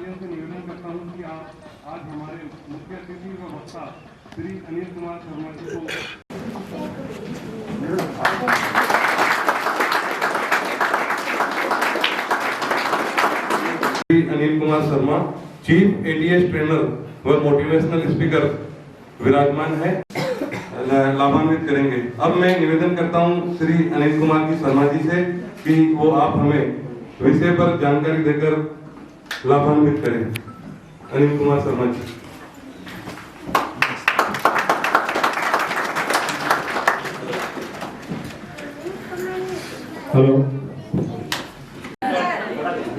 माध्यम से निवेदन करता हूं कि आप आज हमारे मुख्य अतिथि व वक्ता श्री अनिल कुमार शर्मा जी को Shri Anil Kumar Sharma chief ATS trainer व मोटिवेशनल स्पीकर विराजमान है, लाभान्वित करेंगे। अब मैं निवेदन करता हूं श्री अनिल कुमार जी शर्मा जी से कि वो आप हमें विषय पर जानकारी देकर लाभान्वित करें। अनिल कुमार शर्मा जी। हेलो।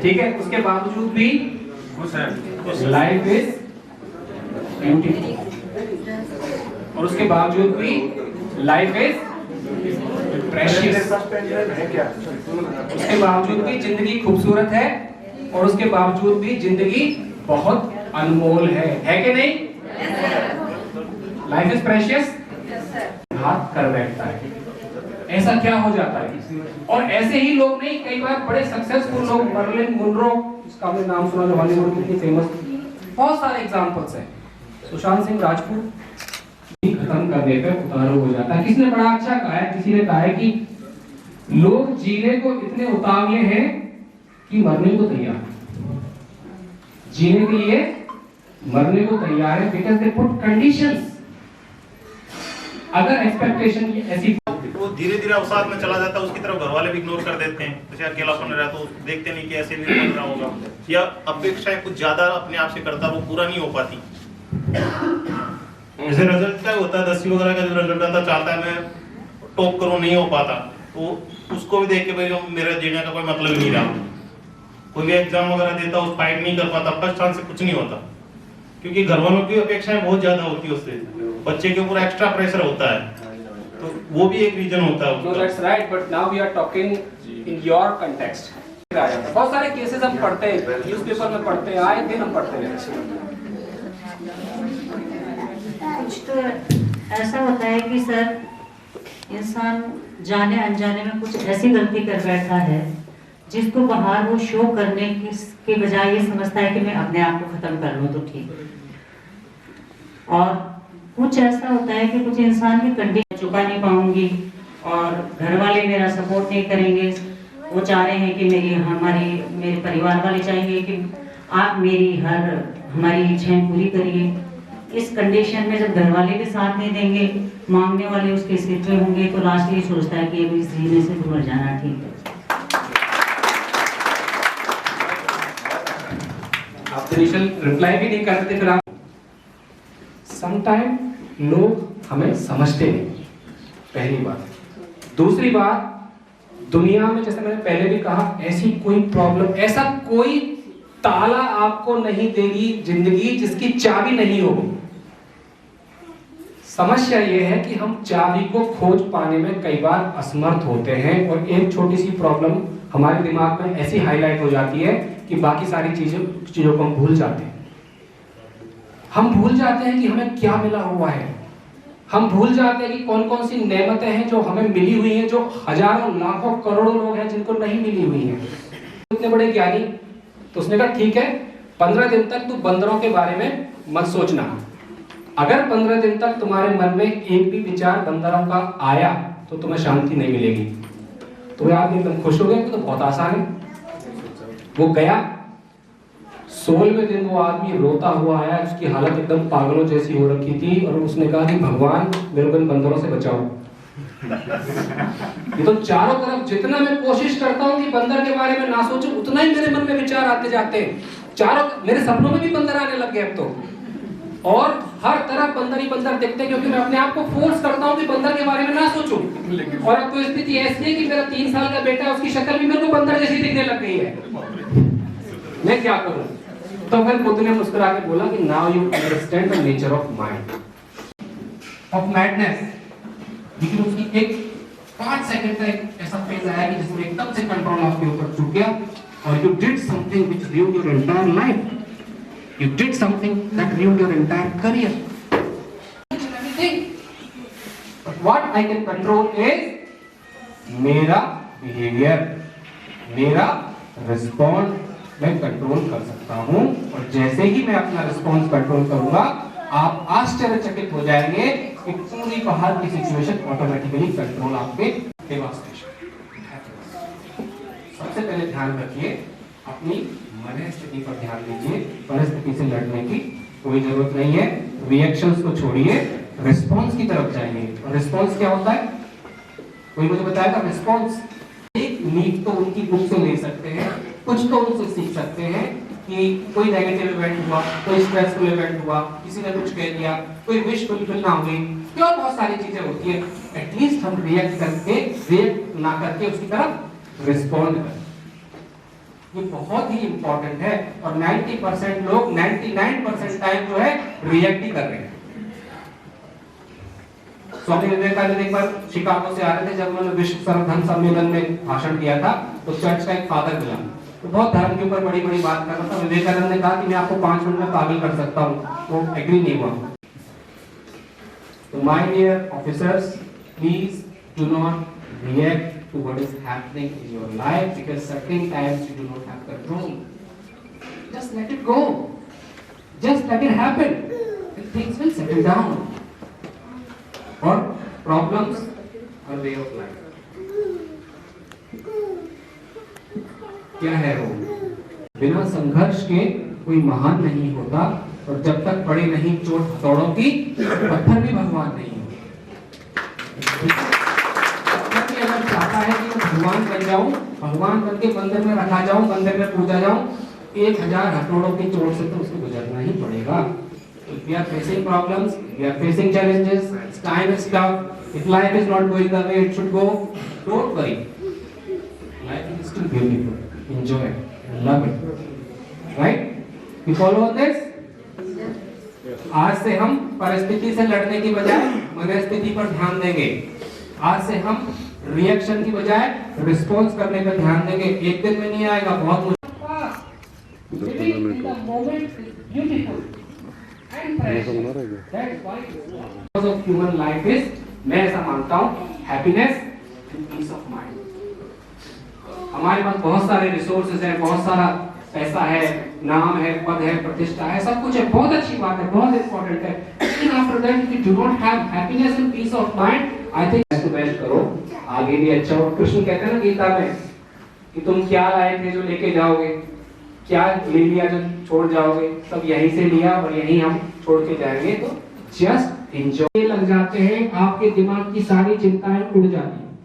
ठीक है, उसके बावजूद भी लाइफ इज ब्यूटीफुल, और उसके बावजूद भी लाइफ इज प्रेशियस, उसके बावजूद भी जिंदगी खूबसूरत है, और उसके बावजूद भी जिंदगी बहुत अनमोल है कि नहीं? Life is precious. हाथ कर बैठता है, ऐसा क्या हो जाता है? और ऐसे ही लोग नहीं, कई बार बड़े सक्सेसफुल लोग, मर्लिन मुनरो, इसका आपने नाम सुना, जो हॉलीवुड में इतनी फेमस, बहुत सारे एग्जांपल्स हैं। सुशांत सिंह राजपूत खत्म करने पे उतारू हो जाता है। किसने बड़ा अच्छा कहा है, किसी ने कहा है कि लोग जीने को इतने उतावले हैं कि मरने को तैयार है। जीने के लिए मरने को तैयार है, बिकॉज दे पुट कंडीशंस। अगर एक्सपेक्टेशन ऐसी, वो धीरे धीरे अवसाद में चला जाता है, उसकी तरफ घर वाले भी इग्नोर कर देते हैं। जैसे अकेलापन रहता है तो देखते नहीं कि ऐसे भी बन रहा होगा, या अपेक्षाएं कुछ ज्यादा अपने आप से करता, वो पूरा नहीं हो पाती। जैसे रिजल्ट क्या होता है, 10वीं वगैरह का जो रिजल्ट आता, चाहता है मैं टॉप करूं, नहीं हो पाता, तो उसको भी देख के भाई जो मेरा जीने का कोई मतलब ही नहीं रहा। कोई भी एग्जाम वगैरह देता, उस फाइट नहीं कर पाता, फर्स्ट चांस से कुछ नहीं होता, क्योंकि घर वालों की अपेक्षाएं बहुत ज्यादा होती है, उससे बच्चे के ऊपर एक्स्ट्रा प्रेशर होता है, तो वो भी एक रीजन होता है। No, that's right, but now we are talking in your context. बहुत सारे केसेस हम पढ़ते हैं, न्यूज़पेपर में पढ़ते हैं, आए दिन हम पढ़ते हैं। कुछ तो ऐसा होता है कि सर, इंसान जाने अनजाने में कुछ ऐसी गलती कर बैठा है जिसको बाहर वो शो करने के बजाय ये समझता है कि मैं अपने आप को खत्म कर लूँ तो ठीक। और कुछ ऐसा होता है कि कुछ इंसान की कंडीशन चुका नहीं पाऊंगी, और घर वाले मेरा सपोर्ट नहीं करेंगे। वो चाह रहे हैं कि मेरे परिवार वाले चाहेंगे कि आप हमारी इच्छाएं पूरी करिए। इस कंडीशन में जब घर वाले भी साथ नहीं देंगे, मांगने वाले उसके सिर पे होंगे, तो लास्ट ये सोचता है कि अभी इस जीने से दूर जाना ठीक है। आप इनिशियल रिप्लाई भी नहीं करते, फिर आप समटाइम लोग हमें समझते नहीं, पहली बात। दूसरी बात, दुनिया में जैसे मैंने पहले भी कहा, ऐसी कोई प्रॉब्लम, ऐसा कोई ताला आपको नहीं देगी जिंदगी जिसकी चाबी नहीं हो। समस्या यह है कि हम चाबी को खोज पाने में कई बार असमर्थ होते हैं, और एक छोटी सी प्रॉब्लम हमारे दिमाग में ऐसी हाईलाइट हो जाती है कि बाकी सारी चीजों को हम भूल जाते हैं। हम भूल जाते हैं कि हमें क्या मिला हुआ है। हम भूल जाते हैं कि कौन कौन सी नेमतें हैं जो हमें मिली हुई हैं, जो हजारों लाखों करोड़ों लोग हैं जिनको नहीं मिली हुई हैं। इतने बड़े ज्ञानी, तो उसने कहा ठीक है, 15 दिन तक तू बंदरों के बारे में मत सोचना। अगर 15 दिन तक तुम्हारे मन में एक भी विचार बंदरों का आया तो तुम्हें शांति नहीं मिलेगी। तो वे आदमी एकदम खुश हो गए, तो बहुत आसान है। वो गया, 16वें दिन वो आदमी रोता हुआ आया, उसकी हालत एकदम पागलों जैसी हो रखी थी, और उसने कहा कि भगवान मेरे को इन बंदरों से बचाओ। ये तो चारों तरफ जितना मैं कोशिश करता हूँ कि बंदर के बारे में ना सोचूं, उतना ही मेरे मन में विचार आते जाते हैं। मेरे सपनों में भी बंदर आने लग गए अब तो, और हर तरफ बंदर ही बंदर दिखते हैं, क्योंकि मैं अपने आप को फोर्स करता हूँ कि बंदर के बारे में ना सोचूं। और अब तो स्थिति ऐसी है कि मेरा 3 साल का बेटा है, उसकी शक्ल भी मेरे को बंदर जैसी दिखने लग गई है। मैं क्या करूं? तो फिर बुद्ध ने मुस्कुरा के बोला कि now you understand the nature of mind of madness. लेकिन उसकी एक 5 सेकंड का एक ऐसा फेज आया कि जिसमें एकदम से कंट्रोल आपके ऊपर छूट गया, और you did something which ruined your entire life. You did something that ruined your entire career. But what I can control is मेरा behavior, मेरा response मैं कंट्रोल कर सकता हूँ, और और जैसे ही मैं अपना रिस्पॉन्स कंट्रोल करूंगा, आप आश्चर्यचकित हो जाएंगे कि पूरी बाहर की सिचुएशन ऑटोमेटिकली कंट्रोल आप पे डेवास्टेशन। सबसे पहले ध्यान रखिए, अपनी मन स्थिति पर ध्यान दीजिए। परिस्थिति से लड़ने की कोई जरूरत नहीं है। रिएक्शंस को छोड़िए, रिस्पॉन्स की तरफ जाइए। और रिस्पॉन्स क्या होता है? कोई मुझे बताएगा? रिस्पॉन्स एक नीड तो उनकी बुक से ले सकते हैं, कुछ तो उनसे सीख सकते हैं कि कोई नेगेटिव इवेंट हुआ, कोई स्ट्रेसफुल इवेंट हुआ, किसी ने कुछ कह दिया, कोई विश फुलफिल ना हुई, और बहुत सारी चीजें होती है। एटलीस्ट हम रिएक्ट ना करके उसकी तरफ रिस्पॉन्ड करें। ये बहुत ही इंपॉर्टेंट है। और 90% लोग 99% टाइम जो है रिएक्ट ही कर रहे हैं। स्वामी विवेकानंद एक बार शिकागो से आ रहे थे, जब उन्होंने विश्व सर्वधर्म सम्मेलन में भाषण दिया था, तो चर्च का एक फादर मिला, तो बहुत धर्म के ऊपर बड़ी बड़ी बात कर रहा था। विवेकानंद ने कहा कि मैं आपको 5 मिनट में पागल कर सकता हूँ, वो एग्री नहीं हुआ। तो my dear officers, please do not react to what is happening in your life, because certain times you do not have control. Just let it go. Just let it happen. And things will settle down. Or problems are way of life. क्या है वो? बिना संघर्ष के कोई महान नहीं होता, और जब तक पड़े नहीं चोट हथौड़ों की, पत्थर भी भगवान नहीं होते। चाहता है कि मैं भगवान बन जाऊं, भगवान बन के मंदिर में रखा जाऊं, मंदिर में पूजा जाऊं, 1000 हथौड़ों की चोट से तो उसको गुजरना ही पड़ेगा। If we are facing problems, we are facing challenges, time is tough, if life is not going the way it should go, don't worry. Life is still beautiful. Enjoy it, love it. Right? You follow on this? आज से हम परिस्थिति से लड़ने की बजाय मनस्थिति पर ध्यान देंगे। आज से हम रिएक्शन की बजाय रिस्पॉन्स करने पर ध्यान देंगे। एक दिन में नहीं आएगा, बहुत मुश्किल। ह्यूमन लाइफ इज, मैं ऐसा मानता हूँ, happiness and peace of mind. हमारे पास बहुत सारे रिसोर्सेज हैं, बहुत सारा पैसा है, नाम है, पद है, प्रतिष्ठा है, सब कुछ है, बहुत अच्छी बात है, बहुत इंपॉर्टेंट है। लेकिन after that if you do not have happiness and peace of mind, I think best to best करो, आगे भी अच्छा हो। कृष्ण कहते हैं ना गीता में कि तुम क्या लाए थे जो लेके जाओगे, क्या ले लिया जो छोड़ जाओगे, सब यहीं से लिया और यहीं हम छोड़ के जाएंगे। तो जस्ट एंजॉय। लग जाते हैं, आपके दिमाग की सारी चिंताएं उड़ जाती हैं,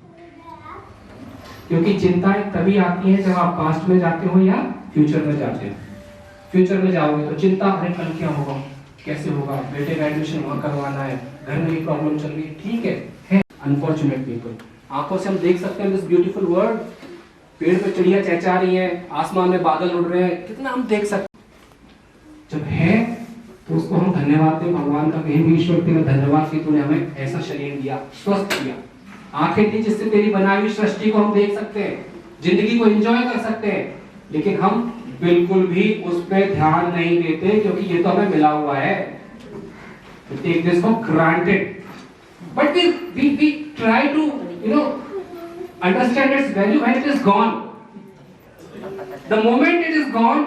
क्योंकि चिंताएं तभी आती हैं जब आप पास्ट में जाते हो या फ्यूचर में जाते हो। फ्यूचर में जाओगे तो चिंता, अरे कल क्या होगा, कैसे होगा, बेटे का एडमिशन वहां करवाना है, घर में ही प्रॉब्लम चल रही है, ठीक है। अनफॉर्चुनेट पीपल, आंखों से हम देख सकते हैं दिस ब्यूटीफुल वर्ल्ड, पेड़ पे चिड़िया चहचहा रही है, आसमान में बादल उड़ रहे हैं, कितना हम देख सकते। जब है तो उसको हम धन्यवाद दें भगवान का, कहीं भी ईश्वर तेरा धन्यवाद कि तूने हमें ऐसा शरीर दिया, स्वस्थ किया, आंखें दी जिससे तेरी बनाई हुई सृष्टि को हम देख सकते हैं, जिंदगी को एंजॉय कर सकते हैं। लेकिन हम बिल्कुल भी उस पर ध्यान नहीं देते, क्योंकि ये तो हमें मिला हुआ है। Take this for granted, but we try to understand its value when it is gone. The moment it is gone,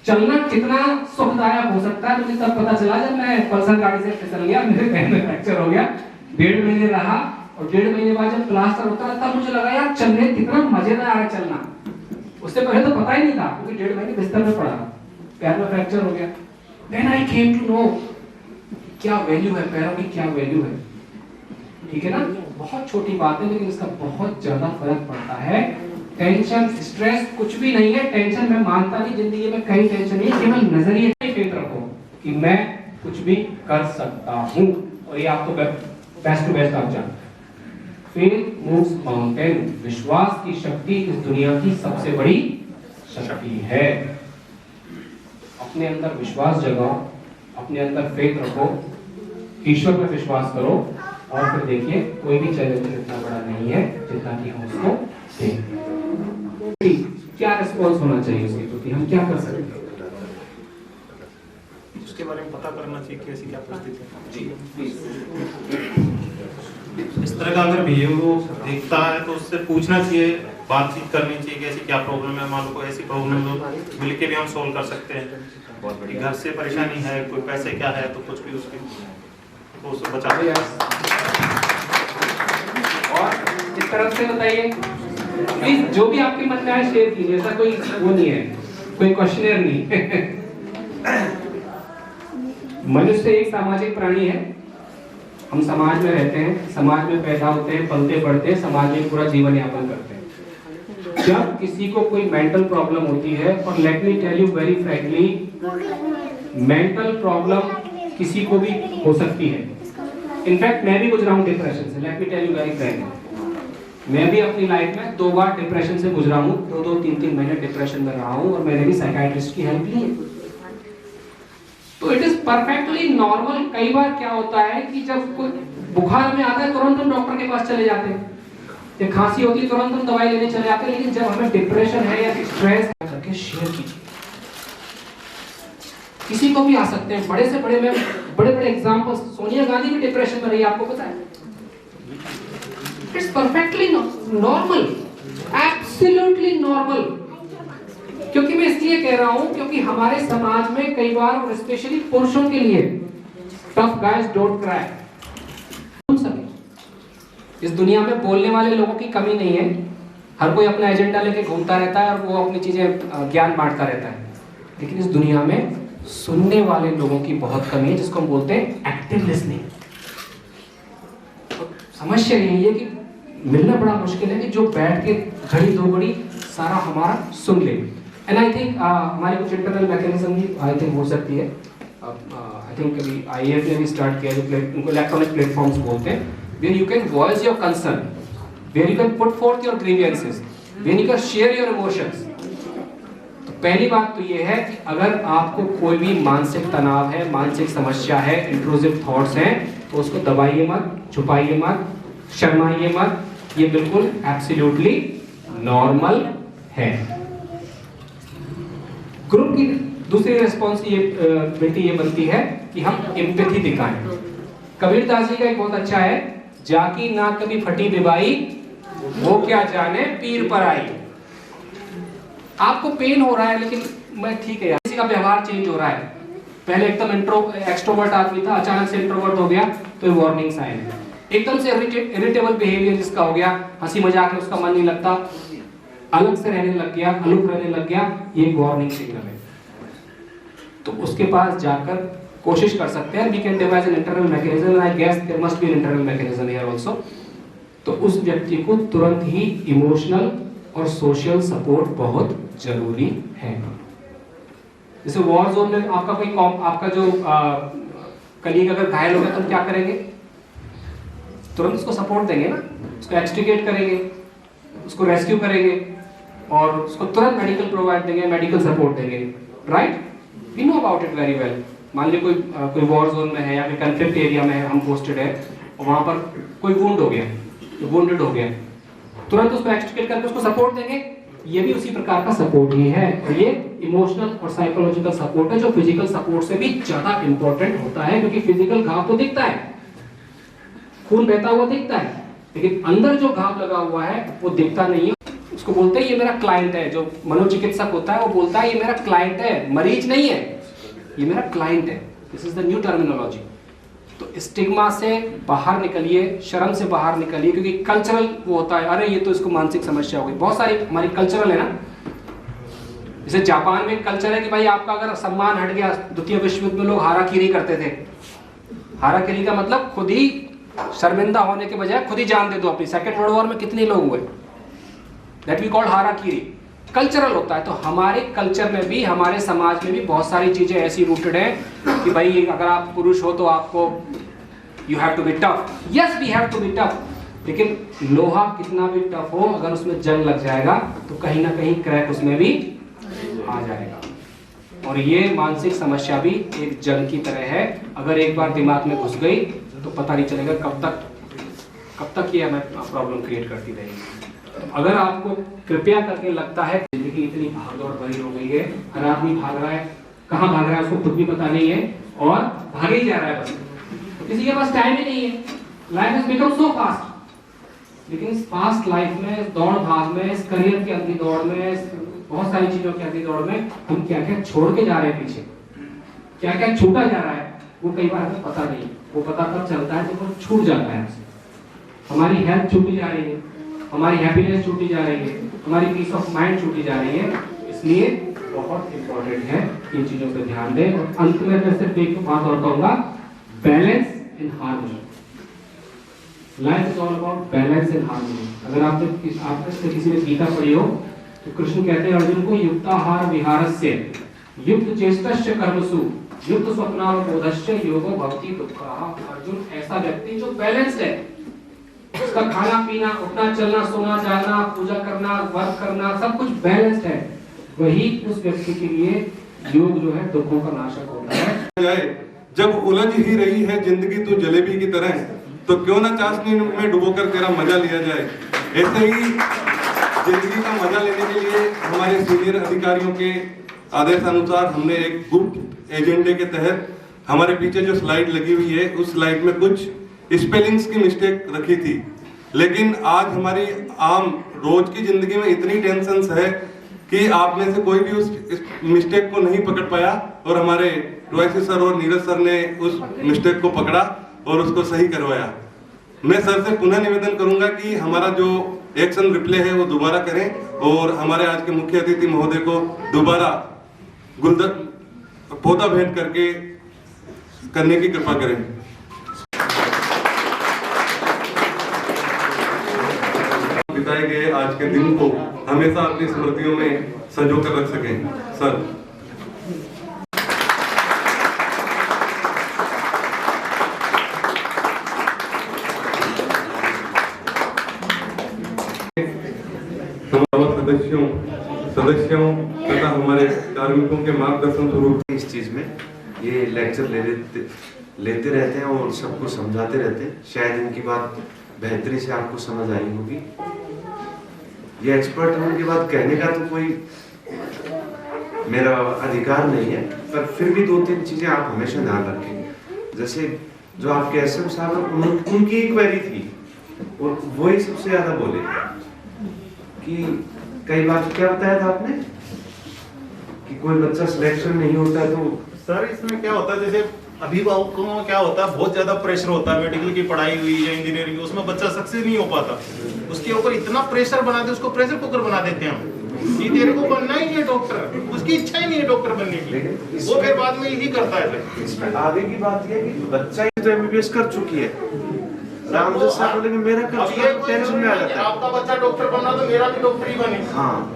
चलना कितना सुखदायक हो सकता है मुझे तब पता चला जब मैं पल्सर गाड़ी से फिसल गया, मेरे पैर में फ्रैक्चर हो गया, 1.5 महीने रहा, और 1.5 महीने बाद जब प्लास्टर होता तब मुझे लगा यार चलने कितना मजेदार है चलना। उससे पहले तो पता ही नहीं था, क्योंकि 1.5 महीने बिस्तर में पड़ा, पैर में फ्रैक्चर हो गया। Then I came to know क्या वैल्यू है पैरों की, क्या वैल्यू है। ठीक है ना, बहुत छोटी बात है लेकिन इसका बहुत ज्यादा फर्क पड़ता है। टेंशन, स्ट्रेस कुछ भी नहीं है। टेंशन मैं मानता नहीं, जिंदगी में कहीं टेंशन नहीं, केवल नजरिए पे फेथ रखो कि मैं कुछ भी कर सकता हूँ, और ये आपको बेस्ट टू बेस्ट आप जानते हैं। फेथ मूव्स माउंटेन, विश्वास की शक्ति इस दुनिया की सबसे बड़ी शक्ति है। अपने अंदर विश्वास जगाओ, अपने अंदर फेथ रखो, ईश्वर पर विश्वास करो, और फिर देखिए कोई भी चैलेंज इतना बड़ा नहीं है जितना कि हम उसको देखें। क्या रिस्पॉन्स होना चाहिए उसके प्रति, हम क्या कर सकते हैं उसके बारे में पता करना चाहिए कि ऐसी क्या परिस्थिति है। जी प्लीज। इस तरह का अगर बिहेवियर वो देखता है तो उससे पूछना चाहिए बातचीत करनी चाहिए कि ऐसी क्या प्रॉब्लम है, मान लो कोई ऐसी प्रॉब्लम है तो मिल के भी हम सोल्व कर सकते हैं। घर से परेशानी है, कोई पैसे क्या है तो कुछ भी उसकी तो उससे बचा। और इस तरफ से बताइए प्लीज, जो भी आपके मन में आए शेयर कीजिए, ऐसा कोई वो नहीं है, कोई क्वेश्चनर नहीं। मनुष्य एक सामाजिक प्राणी है, हम समाज में रहते हैं, समाज में पैदा होते हैं, पलते बढ़ते हैं, समाज में पूरा जीवन यापन करते हैं। जब किसी को कोई मेंटल प्रॉब्लम होती है, और let me tell you very frankly, mental problem किसी को भी हो सकती है। इनफैक्ट मैं भी गुजरा हूं डिप्रेशन से, let me tell you very frankly. मैं भी अपनी लाइफ में 2 बार डिप्रेशन से गुजरा हूं, 2-2, 3-3 महीने डिप्रेशन में रहा हूं, और मैंने भी साइकियाट्रिस्ट की हेल्प ली है। तो इट इज परफेक्टली नॉर्मल। कई बार क्या होता है कि जब कोई बुखार में आता है तुरंत हम डॉक्टर के पास चले जाते हैं, या खांसी होती है तुरंत हम दवाई लेने चले जाते हैं, लेकिन जब हमें डिप्रेशन है या स्ट्रेस है, करके शेयर कीजिए। किसी को भी आ सकते हैं, बड़े से बड़े, में बड़े बड़े एग्जांपल्स, सोनिया गांधी भी डिप्रेशन में रही, आपको पता है। It's perfectly normal, absolutely normal. क्योंकि मैं इसलिए कह रहा हूं क्योंकि हमारे समाज में कई बार, और स्पेशली पुरुषों के लिए, टफ गाइज डोंट क्राई। इस दुनिया में बोलने वाले लोगों की कमी नहीं है, हर कोई अपना एजेंडा लेके घूमता रहता है और वो अपनी चीजें ज्ञान बांटता रहता है, लेकिन इस दुनिया में सुनने वाले लोगों की बहुत कमी है, जिसको हम बोलते हैं एक्टिव लिसनिंग। समस्या यही है कि मिलना बड़ा मुश्किल है कि जो बैठ के घड़ी 2 घड़ी सारा हमारा सुन ले। एंड आई थिंक हमारी कुछ इंटरनल मैकेनिज्म भी आई थिंक हो सकती है। आई थिंक अभी IAF ने भी स्टार्ट किया, उनको इलेक्ट्रॉनिक प्लेटफॉर्म्स बोलते हैं, where you can voice your concern, where you can put forth your grievances, where you can share your emotions। तो पहली बात तो ये है कि अगर आपको कोई भी मानसिक तनाव है, मानसिक समस्या है, इंट्रूसिव थॉट्स हैं, तो उसको दबाइए मत, छुपाइए मत, शर्माइए मत, ये बिल्कुल एब्सोल्युटली नॉर्मल है। ग्रुप की दूसरी रिस्पॉन्सिबिलिटी ये बनती है कि हम एम्पैथी दिखाएं। कबीर दास जी का एक बहुत अच्छा है, जाकी ना कभी फटी बिबाई, वो क्या जाने पीर पर आई। आपको पेन हो रहा है, लेकिन मैं ठीक है यार, किसी का व्यवहार चेंज हो रहा है, पहले एकदम एक्सट्रोवर्ट आदमी था, अचानक से इंट्रोवर्ट हो गया, तो ये वार्निंग साइन है। एकदम से इरिटेबल बिहेवियर जिसका हो गया, हंसी मजाक में उसका मन नहीं लगता, अलग से रहने लग गया, अलग रहने लग गया, ये एक वार्निंग सिग्नल है। तो उसके पास जाकर कोशिश कर सकते हैं, we can devise an internal mechanism, and I guess there must be an internal mechanism here also. तो उस व्यक्ति को तुरंत ही इमोशनल और सोशल सपोर्ट बहुत जरूरी है। जैसे वॉर जोन में आपका जो कलीग अगर घायल हो गया तो क्या करेंगे? तुरंत उसको सपोर्ट देंगे ना, उसको एक्सट्रिकेट करेंगे, उसको रेस्क्यू करेंगे, और उसको तुरंत मेडिकल प्रोवाइड देंगे, मेडिकल सपोर्ट देंगे, right? We know about it very well. मान लीजिए कोई वॉर जोन में है या फिर कन्फ्लिक्ट एरिया में हम पोस्टेड है, और वहां पर कोई वुंड हो गया, वुंडेड हो गया, तुरंत उसको एक्सट्रिकेट करके उसको सपोर्ट देंगे, ये भी उसी प्रकार का सपोर्ट ही है। और ये इमोशनल और साइकोलॉजिकल सपोर्ट है, जो फिजिकल सपोर्ट से भी ज्यादा इंपॉर्टेंट होता है, क्योंकि फिजिकल घाव तो दिखता है, खून बहता हुआ दिखता है, लेकिन अंदर जो घाव लगा हुआ है वो दिखता नहीं है। उसको बोलते हैं ये मेरा क्लाइंट है। जो मनोचिकित्सक होता है वो बोलता है ये मेरा क्लाइंट है, मरीज नहीं है, ये मेरा क्लाइंट है। This is the new terminology. तो स्टिग्मा से बाहर निकलिए, शर्म से बाहर निकलिए, क्योंकि कल्चरल वो होता है, अरे ये तो इसको मानसिक समस्या हो गई। बहुत सारी हमारी कल्चरल है ना, जैसे जापान में कल्चर है कि भाई आपका अगर सम्मान हट गया, द्वितीय विश्व युद्ध में लोग हाराकीरी करते थे। हाराकीरी का मतलब खुद ही शर्मिंदा होने के बजाय खुद ही जान दे दो अपनी। सेकेंड वर्ल्ड वॉर में कितने लोग हुए, दैट वी कॉल हाराकीरी। कल्चरल होता है। तो हमारे कल्चर में भी, हमारे समाज में भी बहुत सारी चीजें ऐसी रूटेड हैं कि भाई अगर आप पुरुष हो तो आपको you have to be tough. Yes, we have to be tough, लेकिन लोहा कितना भी टफ हो, अगर उसमें जंग लग जाएगा तो कहीं ना कहीं क्रैक उसमें भी आ जाएगा। और ये मानसिक समस्या भी एक जंग की तरह है, अगर एक बार दिमाग में घुस गई तो पता नहीं चलेगा कब तक ये हमें प्रॉब्लम क्रिएट करती रहेगी। तो अगर आपको कृपया करके लगता है जिंदगी इतनी भागदौड़ भरी हो गई है, हर आदमी भाग रहा है, कहाँ भाग रहा है उसको खुद भी पता नहीं है और भागे ही जा रहा है, बस किसी के पास टाइम ही नहीं है। Life has become so fast. लेकिन इस फास्ट लाइफ में, इस दौड़ भाग में, इस करियर के अंधी दौड़ में, इस बहुत सारी चीजों के अंधी दौड़ में हम क्या क्या छोड़ के जा रहे हैं पीछे, क्या क्या छूटा जा रहा है, वो कई बार हमें पता नहीं। वो पता कब चलता है जब वो छूट जाता है हमसे। हमारी हेल्थ छूटी जा रही है, हमारी हैप्पीनेस छूटी जा रही है, हमारी पीस ऑफ माइंड छूटी जा रही है। इसलिए बहुत इंपॉर्टेंट है इन चीजों पर ध्यान दें। और अंत में मैं सिर्फ एक बात और कहूंगा, balance in harmony. Life is all about balance in harmony. अगर आपने किसी ने गीता पढ़ी हो तो कृष्ण कहते हैं अर्जुन को, युक्ताहार विहारस्य युक्त चेष्टस्य कर्मसु युक्त स्वप्नावबोधस्य योगो भक्ति दुःखः। अर्जुन ऐसा व्यक्ति जो बैलेंस्ड है, उसका खाना पीना, उठना चलना, सोना जागना, पूजा करना, वर्क करना, सब कुछ बैलेंस्ड है, वही उस व्यक्ति के लिए योग जो है दुखों का नाशक होता है। जब उलझ ही रही है जिंदगी तो जलेबी की तरह, तो क्यों ना चाशनी में डुबोकर तेरा मजा लिया जाए। ऐसे ही जिंदगी का मजा लेने के लिए हमारे सीनियर अधिकारियों के आदेश अनुसार हमने एक गुप्त एजेंडे के तहत हमारे पीछे जो स्लाइड लगी हुई है उस स्लाइड में कुछ स्पेलिंग्स की मिस्टेक रखी थी। लेकिन आज हमारी आम रोज की जिंदगी में इतनी टेंशन्स है कि आप में से कोई भी उस मिस्टेक को नहीं पकड़ पाया, और हमारे टोएसी सर और नीरज सर ने उस मिस्टेक को पकड़ा और उसको सही करवाया। मैं सर से पुनः निवेदन करूंगा कि हमारा जो एक्शन रिप्ले है वो दोबारा करें, और हमारे आज के मुख्य अतिथि महोदय को दोबारा पौधा भेंट करके करने की कृपा करें। बिताए गए आज के दिन को हमेशा अपनी स्मृतियों में संजो कर रख सकें। सर सदस्यों तथा हमारे कार्मिकों के मार्गदर्शन स्वरूप इस चीज में ये लेक्चर लेते रहते हैं और सबको समझाते रहते हैं। शायद इनकी बात बेहतरी से आपको समझ आई होगी। ये एक्सपर्ट होने के बाद कहने का तो कोई मेरा अधिकार नहीं है, पर फिर भी 2-3 चीजें आप हमेशा ध्यान रखें। जैसे जो आपके एसएम साहब, उनकी एक क्वेरी थी और वो ही सबसे ज्यादा बोले कि कई बार क्या बताया था आपने कि कोई बच्चा सिलेक्शन नहीं होता है तो सर इसमें क्या होता है, जैसे अभिभावकों में क्या होता है, बहुत ज्यादा प्रेशर होता है, मेडिकल की पढ़ाई हुई या इंजीनियरिंग, उसमें बच्चा सक्सेस नहीं हो पाता, उसके ऊपर इतना प्रेशर बना दे, उसको प्रेशर कुकर बना देते हैं हम कि तेरे को बनना ही है डॉक्टर, उसकी इच्छा ही नहीं है डॉक्टर बनने की, वो फिर बाद में यही करता है। इसमें आगे की बात यह है कि बच्चा ही तो एमबीबीएस कर चुकी है, रामजस साहब बोलेंगे मेरा कर चुका, तो टेंशन में आ जाता है आपका बच्चा डॉक्टर बनना तो मेरा भी डॉक्टर ही बने। हाँ,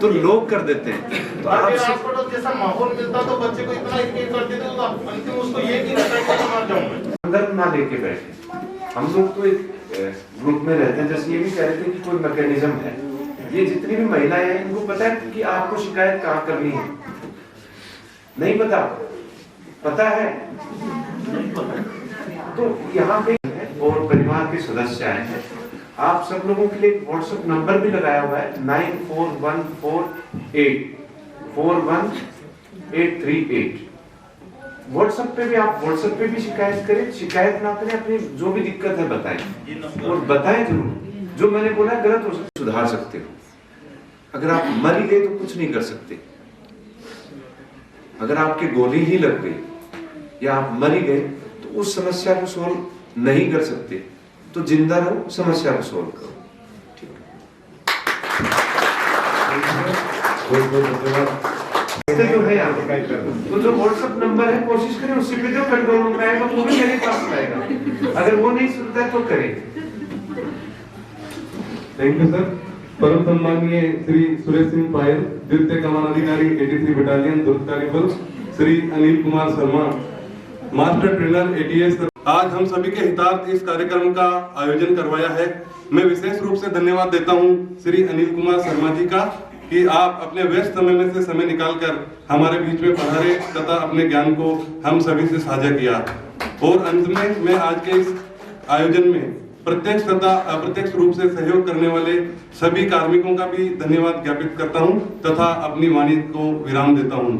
तो लोग कर देते हैं। तो आप आसपास जैसा माहौल मिलता तो बच्चे को इतना इरिटेट कर देते तो अंतिम उसको ये नहीं रहता है कि मर जाऊंगा। संदर्भ ना लेके बैठे। हम लोग तो एक ग्रुप में रहते हैं, जैसे ये भी कह रहे थे कि कोई मैकेनिज्म है। ये जितनी भी महिलाएं हैं इनको पता है कि आपको शिकायत कहाँ करनी है? नहीं पता? पता है? तो यहाँ पे और परिवार के सदस्य आए हैं, आप सब लोगों के लिए व्हाट्सएप नंबर भी लगाया हुआ है 9414841838। व्हाट्सएप पे भी आप व्हाट्सएप पे भी शिकायत करें, शिकायत ना करें, अपनी जो भी दिक्कत है बताएं और बताएं जरूर। जो मैंने बोला गलत हो सकता सुधार सकते हो। अगर आप मर गए तो कुछ नहीं कर सकते। अगर आपकी गोली ही लग गई या आप मर गए तो उस समस्या को सोल्व नहीं कर सकते, तो जिंदा रहो, समस्या को सोल्व करो। ठीक है, जो है तो जो व्हाट्सएप नंबर है कोशिश करें उससे भी जो कंट्रोल में आएगा वो भी मेरे पास आएगा। अगर वो नहीं सुनता है तो करें। Thank you sir. परम सम्मानीय श्री सुरेश सिंह पायल, द्वितीय कमानाधिकारी 83 बटालियन दुर्गकारी बल, Shri Anil Kumar Sharma, master trainer ATS. आज हम सभी के हितार्थ इस कार्यक्रम का आयोजन करवाया है। मैं विशेष रूप से धन्यवाद देता हूं श्री अनिल कुमार शर्मा जी का कि आप अपने व्यस्त समय में से समय निकालकर हमारे बीच में पधारे तथा अपने ज्ञान को हम सभी से साझा किया। और अंत में मैं आज के इस आयोजन में प्रत्यक्ष तथा अप्रत्यक्ष रूप से सहयोग करने वाले सभी कार्मिकों का भी धन्यवाद ज्ञापित करता हूं तथा अपनी वाणी को विराम देता हूं।